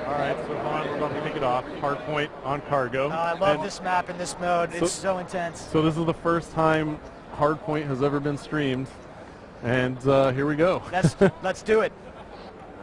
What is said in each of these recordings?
All right, so Vaughn, we're about to kick it off. Hardpoint on Cargo. I love this map and this mode. It's so intense. So this is the first time Hardpoint has ever been streamed, and here we go. Let's do it.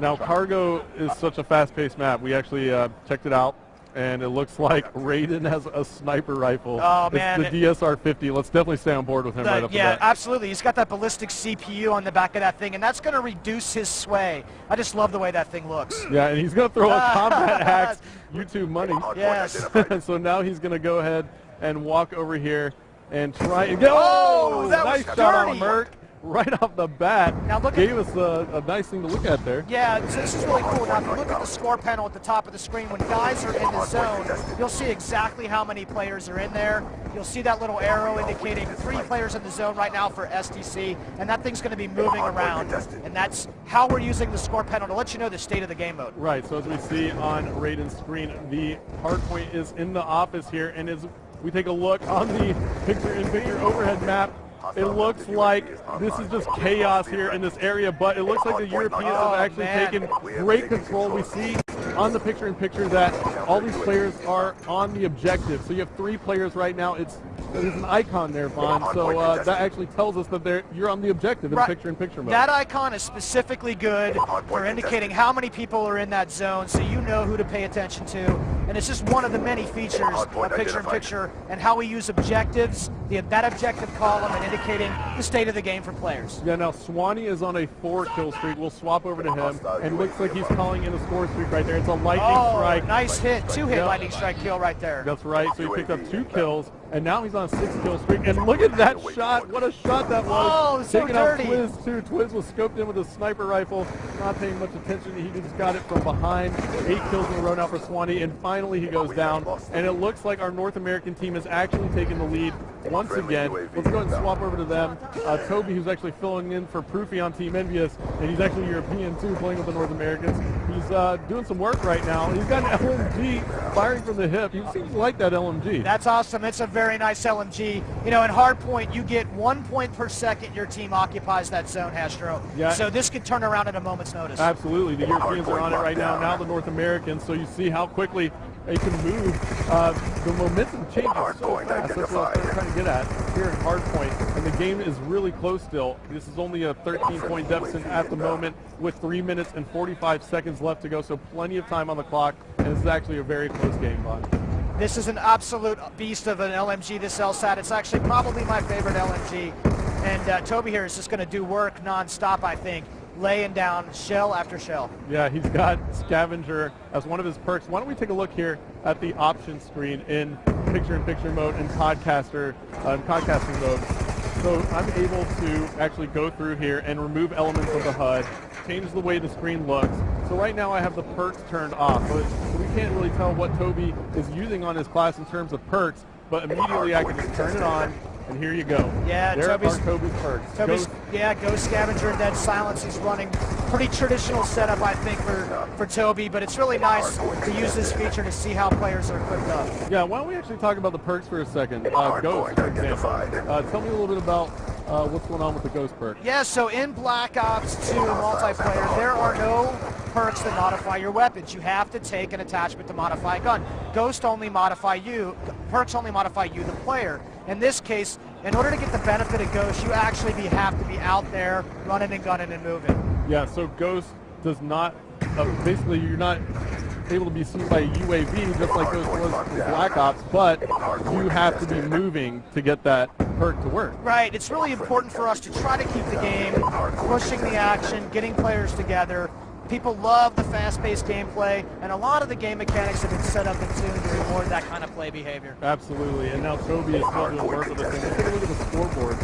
Now, Cargo is such a fast-paced map. We actually checked it out, and it looks like Raiden has a sniper rifle. Oh, man. It's the DSR-50. Let's definitely stay on board with him right up the bat. Yeah, absolutely. He's got that ballistic CPU on the back of that thing, and that's going to reduce his sway. I just love the way that thing looks. Yeah, and he's going to throw a combat axe, YouTube money. Yes. So now he's going to go ahead and walk over here and try and go. Oh, that nice was shot on dirty. Merc. Right off the bat, now look gave us a nice thing to look at there. Yeah, so this is really cool. Now, if you look at the score panel at the top of the screen, when guys are in the zone, you'll see exactly how many players are in there. You'll see that little arrow indicating 3 players in the zone right now for STC, and that thing's going to be moving around. And that's how we're using the score panel to let you know the state of the game mode. Right, so as we see on Raiden's screen, the hardpoint is in the office here, and as we take a look on the picture-in-picture overhead map, it looks like this is just chaos here in this area, but it looks like the Europeans have actually taken great control. We see on the picture-in-picture that all these players are on the objective. So you have 3 players right now. There's an icon there, Vaughn, so that actually tells us that you're on the objective in picture-in-picture mode. That icon is specifically good for indicating how many people are in that zone, so you know who to pay attention to. And it's just one of the many features of picture-in-picture and how we use objectives, that objective column, and indicating the state of the game for players. Yeah, now Swanee is on a 4-kill streak. We'll swap over to him, and looks like he's calling in a score streak right there. It's a lightning strike. Nice hit. 2-hit lightning strike kill right there. That's right. So he picked up 2 kills, and now he's on a 6-kill streak. And look at that shot. What a shot that was. Oh, so taking dirty. out Twiz, too. Twiz was scoped in with a sniper rifle, not paying much attention. He just got it from behind. 8 kills in a row now for Swanee, and finally he goes down. And it looks like our North American team has actually taken the lead once again. Let's go ahead and swap over to them. Toby, who's actually filling in for Proofy on Team Envious, and he's actually European too, playing with the North Americans. He's doing some work right now. He's got an LMG firing from the hip. He seems to like that LMG. That's awesome. It's a very nice LMG. You know, in hardpoint, you get 1 point per second your team occupies that zone, Hastro. Yeah. So this could turn around at a moment's notice. Absolutely. The Europeans are on it right now. Now the North Americans. So you see how quickly they can move. The momentum changes so fast. That's what I'm trying to get at here in hardpoint. And the game is really close still. This is only a 13-point deficit at the moment with 3 minutes and 45 seconds left to go. So plenty of time on the clock. And this is actually a very close game, Vaughn. This is an absolute beast of an LMG, this LSAT. It's actually probably my favorite LMG. And Toby here is just going to do work non-stop, I think, laying down shell after shell. Yeah, he's got Scavenger as one of his perks. Why don't we take a look here at the options screen in picture-in-picture mode and podcasting mode. So I'm able to actually go through here and remove elements of the HUD, change the way the screen looks. So right now I have the perks turned off, so we can't really tell what Toby is using on his class in terms of perks, but immediately I can just turn it on, and here you go. Yeah, there are Toby's perks. Ghost Scavenger, Dead Silence. He's running pretty traditional setup, I think, for Toby, but it's really nice to use this feature to see how players are equipped up. Yeah, why don't we actually talk about the perks for a second? Ghost, for example. Tell me a little bit about what's going on with the Ghost perk. Yeah, so in Black Ops 2 multiplayer, there are no perks that modify your weapons. You have to take an attachment to modify a gun. Ghost only modify you, perks only modify you, the player. In this case, in order to get the benefit of Ghost, you actually have to be out there running and gunning and moving. Yeah, so Ghost does not, basically you're not able to be seen by a UAV just like Ghost was in Black Ops, but you have to be moving to get that perk to work. Right, it's really important for us to try to keep the game, pushing the action, getting players together. People love the fast-paced gameplay, and a lot of the game mechanics have been set up and tuned to reward that kind of play behavior. Absolutely, and now Toby is still doing work with this thing. Let's take a look at the scoreboard.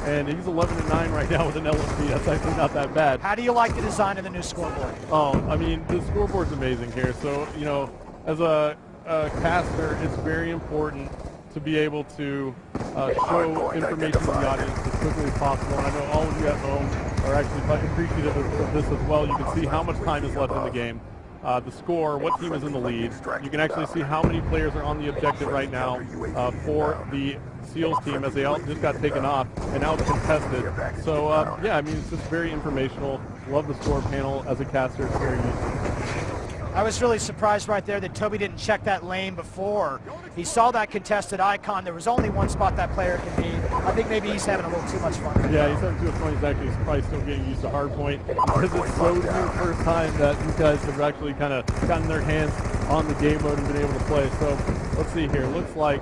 And he's 11-9 right now with an LMG. That's actually not that bad. How do you like the design of the new scoreboard? Oh, I mean, the scoreboard's amazing here. So, you know, as a caster, it's very important to be able to show information to the audience as quickly as possible. And I know all of you at home are actually appreciative of this as well. You can see how much time is left in the game. The score, what team is in the lead. You can actually see how many players are on the objective right now for the SEALs team, as they all just got taken off, and now it's contested. So, yeah, I mean, it's just very informational. Love the score panel as a caster. It's very useful. I was really surprised right there that Toby didn't check that lane before. He saw that contested icon. There was only one spot that player could be. I think maybe he's having a little too much fun right Yeah, now. he's having too much fun. He's actually probably still getting used to hardpoint because it's so new the first time that these guys have actually kind of gotten their hands on the game mode and been able to play. So let's see here. Looks like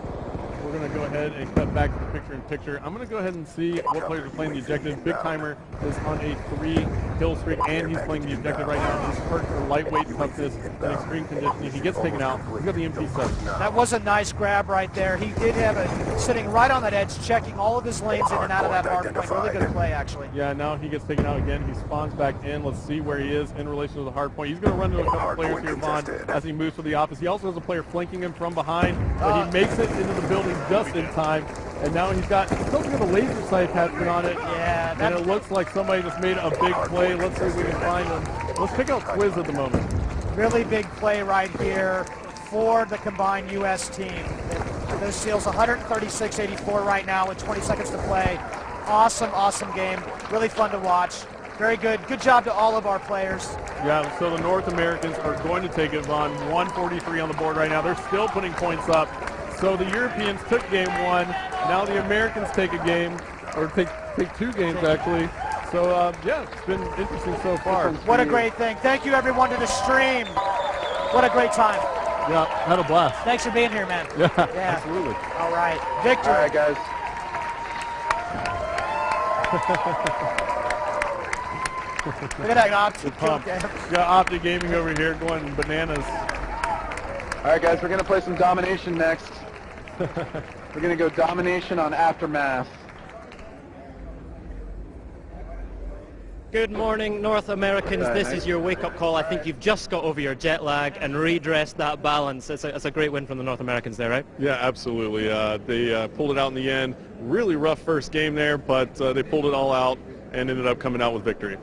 we're going to go ahead and cut back to the picture-in-picture. I'm going to go ahead and see what players are playing the objective. Big Timer is on a 3-kill streak, and he's playing the objective right now. His perks are lightweight toughness and extreme conditioning. He gets taken out. He's got the MP7. That was a nice grab right there. He did have it sitting right on that edge, checking all of his lanes in and out of that hard point. Really good play, actually. Yeah, now he gets taken out again. He spawns back in. Let's see where he is in relation to the hard point. He's going to run into a couple players here, Vaughn, as he moves to the office. He also has a player flanking him from behind, but he makes it into the building just in time. And now he's got a laser sight attachment on it. Yeah, and it looks like somebody just made a big play. Let's see if we can find him. Let's pick out Quiz at the moment. Really big play right here for the combined U.S. team. Those seals 136-84 right now with 20 seconds to play. Awesome, awesome game. Really fun to watch. Very good. Good job to all of our players. Yeah, so the North Americans are going to take it, Vaughn. 143 on the board right now. They're still putting points up. So the Europeans took game one. Now the Americans take a game, or take 2 games actually. So yeah, it's been interesting so far. What a great thing. Thank you everyone to the stream. What a great time. Yeah, had a blast. Thanks for being here, man. Yeah, absolutely. All right, victory. All right, guys. Look at that Optic. We got Optic Gaming over here going bananas. All right, guys, we're going to play some Domination next. We're going to go Domination on Aftermath. Good morning, North Americans. This is your wake-up call. I think you've just got over your jet lag and redressed that balance. It's a great win from the North Americans there, right? Yeah, absolutely. They pulled it out in the end. Really rough first game there, but they pulled it all out and ended up coming out with victory.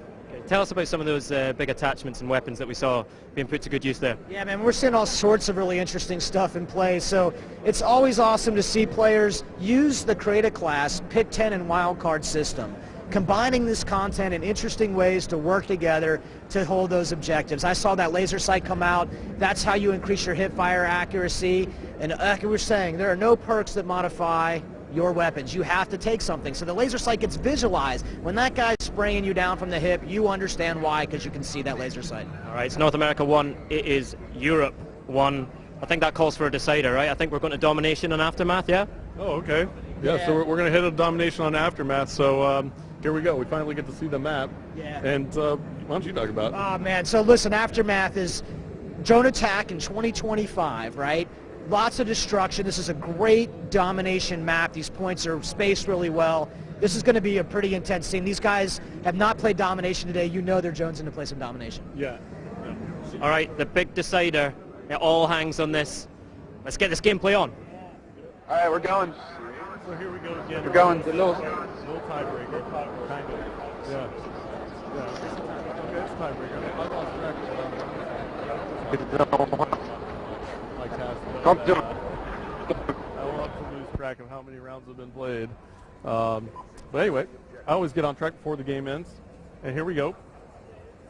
Tell us about some of those big attachments and weapons that we saw being put to good use there. Yeah, man, we're seeing all sorts of really interesting stuff in play. So it's always awesome to see players use the Create a Class, Pick 10, and Wildcard system, combining this content in interesting ways to work together to hold those objectives. I saw that laser sight come out. That's how you increase your hip fire accuracy. And like we were saying, there are no perks that modify your weapons. You have to take something. So the laser sight gets visualized. When that guy's spraying you down from the hip, you understand why, because you can see that laser sight. All right, it's North America 1. It is Europe 1. I think that calls for a decider, right? I think we're going to Domination on Aftermath, yeah? Oh, okay. Yeah. So we're going to hit a Domination on Aftermath. So here we go. We finally get to see the map. Yeah. And why don't you talk about it? Oh, man. So listen, Aftermath is drone attack in 2025, right? Lots of destruction. This is a great domination map. These points are spaced really well. This is going to be a pretty intense scene. These guys have not played domination today. You know they're jonesing to play some domination. Yeah. All right, the big decider. It all hangs on this. Let's get this gameplay on. All right, we're going. So here we go again. We're going. Little tiebreaker, kind of. Yeah. Yeah. Okay, it's tiebreaker. I lost track of I will have to lose track of how many rounds have been played. But anyway, I always get on track before the game ends. And here we go.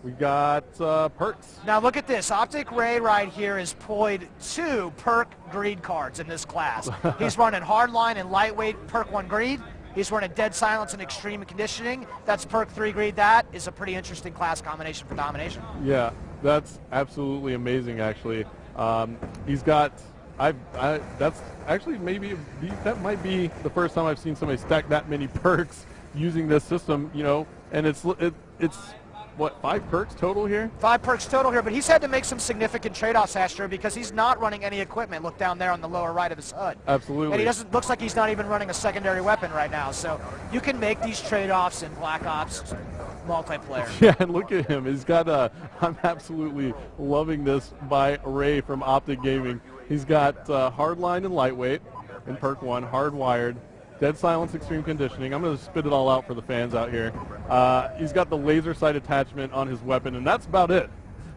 We got perks. Now look at this. Optic Ray right here is played 2 perk greed cards in this class. He's running hardline and lightweight perk 1 greed. He's running dead silence and extreme conditioning. That's perk 3 greed. That is a pretty interesting class combination for domination. Yeah, that's absolutely amazing actually. He's got that's actually that might be the first time I've seen somebody stack that many perks using this system, you know, and it's what, 5 perks total here? 5 perks total here, but he's had to make some significant trade-offs, Astro, because he's not running any equipment. Look down there on the lower right of his HUD. Absolutely. And he looks like he's not even running a secondary weapon right now. So you can make these trade-offs in Black Ops multiplayer. Yeah, and look at him. He's got I'm absolutely loving this by Ray from Optic Gaming. He's got hardline and lightweight in perk 1, hardwired, dead silence, extreme conditioning. I'm going to spit it all out for the fans out here. He's got the laser sight attachment on his weapon, and that's about it,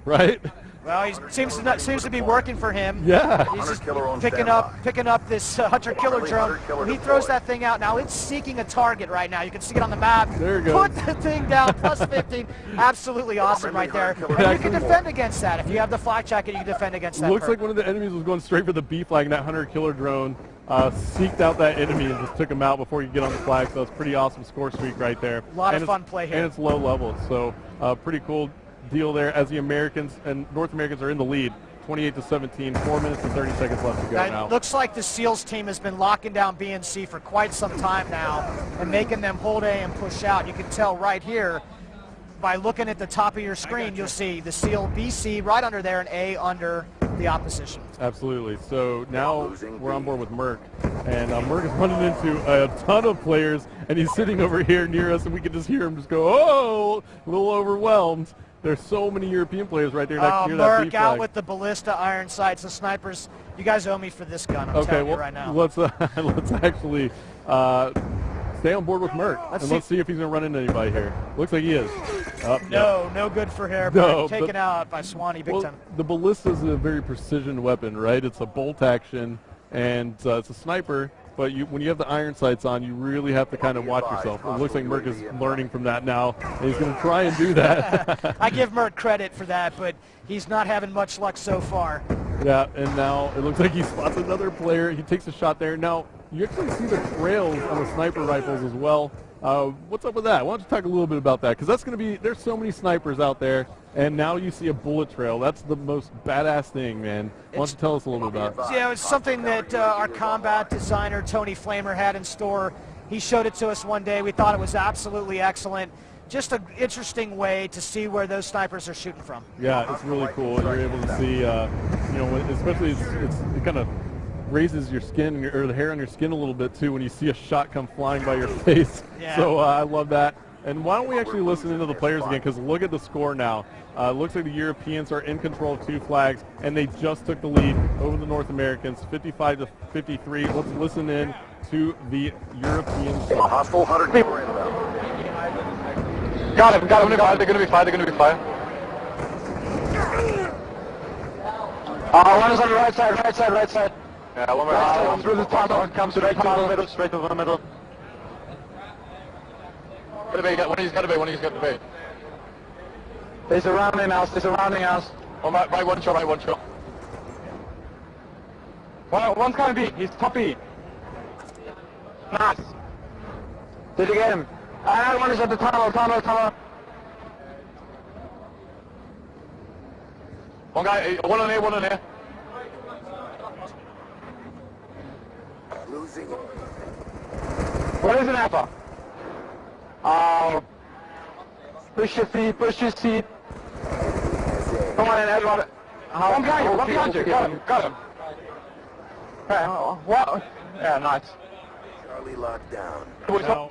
right? Well, he seems to be working for him. Yeah. He's just picking up this hunter-killer drone. When he throws that thing out, now it's seeking a target right now. You can see it on the map. There it goes. Put the thing down, plus 15. Absolutely awesome right there. And you can defend against that. If you have the flak jacket, you can defend against that. Looks like one of the enemies was going straight for the B flag, and that hunter-killer drone seeked out that enemy and just took him out before you get on the flag. So it's pretty awesome score streak right there. A lot of fun play here. And it's low level, so pretty cool deal there as the Americans and North Americans are in the lead, 28-17, 4 minutes and 30 seconds left to go now. It looks like the SEALs team has been locking down BNC for quite some time now and making them hold A and push out. You can tell right here by looking at the top of your screen, you'll see the SEAL BC right under there and A under the opposition. Absolutely. So now we're on board with Merc, and Merc is running into a ton of players, and he's sitting over here near us, and we can just hear him just go, oh, a little overwhelmed. There's so many European players right there next near that B flag. Out with the ballista, iron sights, and snipers. You guys owe me for this gun, I'm telling you right now. Let's actually stay on board with Merc, and let's see if he's going to run into anybody here. Looks like he is. No good for hair, but taken out by Swanee big time. The ballista is a very precision weapon, right? It's a bolt action, and it's a sniper. But when you have the iron sights on, you really have to kind of watch yourself. It looks like Merc is learning from that now, and he's going to try and do that. I give Merc credit for that, but he's not having much luck so far. Yeah, and now it looks like he spots another player. He takes a shot there. Now, you actually see the trails on the sniper rifles as well. What's up with that? Why don't you talk a little bit about that? Because that's going to be, there's so many snipers out there, and now you see a bullet trail. That's the most badass thing, man. Why don't you tell us a little bit about it? Yeah, it's something that our combat designer, Tony Flamer, had in store. He showed it to us one day. We thought it was absolutely excellent. Just an interesting way to see where those snipers are shooting from. Yeah, it's really cool. You're able to see, you know, especially it kind of raises your skin or the hair on your skin a little bit too when you see a shot come flying by your face. Yeah. So I love that. And why don't we actually listen into the players again, because look at the score now. Looks like the Europeans are in control of 2 flags, and they just took the lead over the North Americans, 55-53. Let's listen in to the European side. Hostile 100 people inbound. Got him. They're going to be fire. One is on the right side. Yeah, one more. Through the tunnel, come straight to the middle. One of these got the bait. They're surrounding us. Oh, by one shot. One's coming B. He's top B. Nice. Did you get him? Another one is at the tunnel. One on there. Losing. What is an alpha? Push your seat. Come on in, everyone. One behind you. Got him. Okay, what? Yeah, nice. Charlie locked down. Now,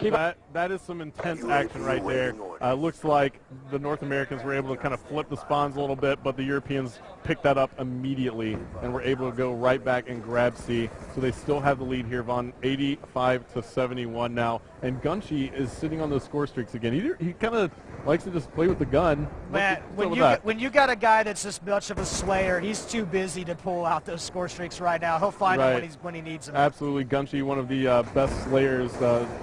that is some intense action right there. Looks like the North Americans were able to kind of flip the spawns a little bit, but the Europeans picked that up immediately and were able to go right back and grab C. So they still have the lead here, Vaughn, 85-71 now. And Gunshi is sitting on those score streaks again. He kind of likes to just play with the gun. Man, when you got a guy that's this much of a slayer, he's too busy to pull out those score streaks right now. He'll find them when he needs them. Absolutely. Gunshi, one of the best slayers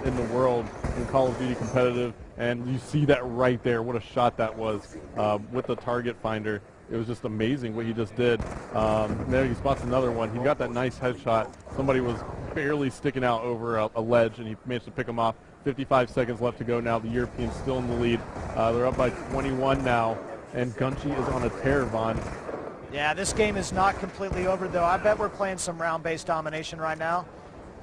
in the world in Call of Duty competitive, and you see that right there. What a shot that was with the target finder. It was just amazing what he just did. There he spots another one. He got that nice headshot. Somebody was barely sticking out over a ledge, and he managed to pick him off. 55 seconds left to go now. The Europeans still in the lead. They're up by 21 now, and Gunshi is on a tear, Vaughn. Yeah, this game is not completely over, though. I bet we're playing some round-based domination right now.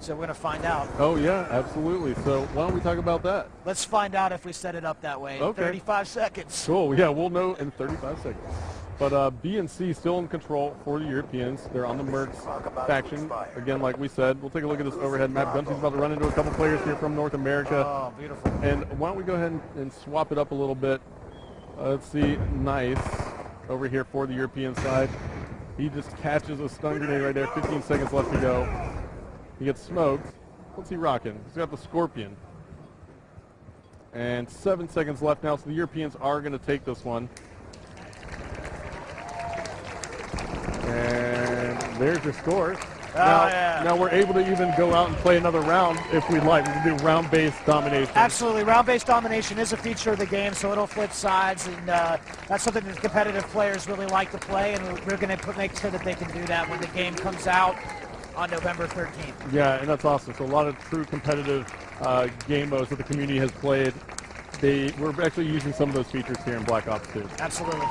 So we're going to find out. Oh, yeah, absolutely. So why don't we talk about that? Let's find out if we set it up that way. Okay. 35 seconds. Cool. Yeah, we'll know in 35 seconds. But B and C still in control for the Europeans. They're on the Mercs faction. Again, like we said, we'll take a look at this overhead map. Gunshi's about to run into a couple players here from North America. Oh, beautiful. And why don't we go ahead and swap it up a little bit. Let's see. Nice. Over here for the European side. He just catches a stun grenade right there. 15 seconds left to go. He gets smoked. What's he rocking? He's got the Scorpion. And 7 seconds left now, so the Europeans are going to take this one. There's your scores. Yeah. Now we're able to even go out and play another round if we'd like. We can do round-based domination. Absolutely. Round-based domination is a feature of the game, so it'll flip sides, and that's something that competitive players really like to play, and we're going to make sure that they can do that when the game comes out on November 13th. Yeah, and that's awesome. So a lot of true competitive game modes that the community has played. We're actually using some of those features here in Black Ops 2. Absolutely.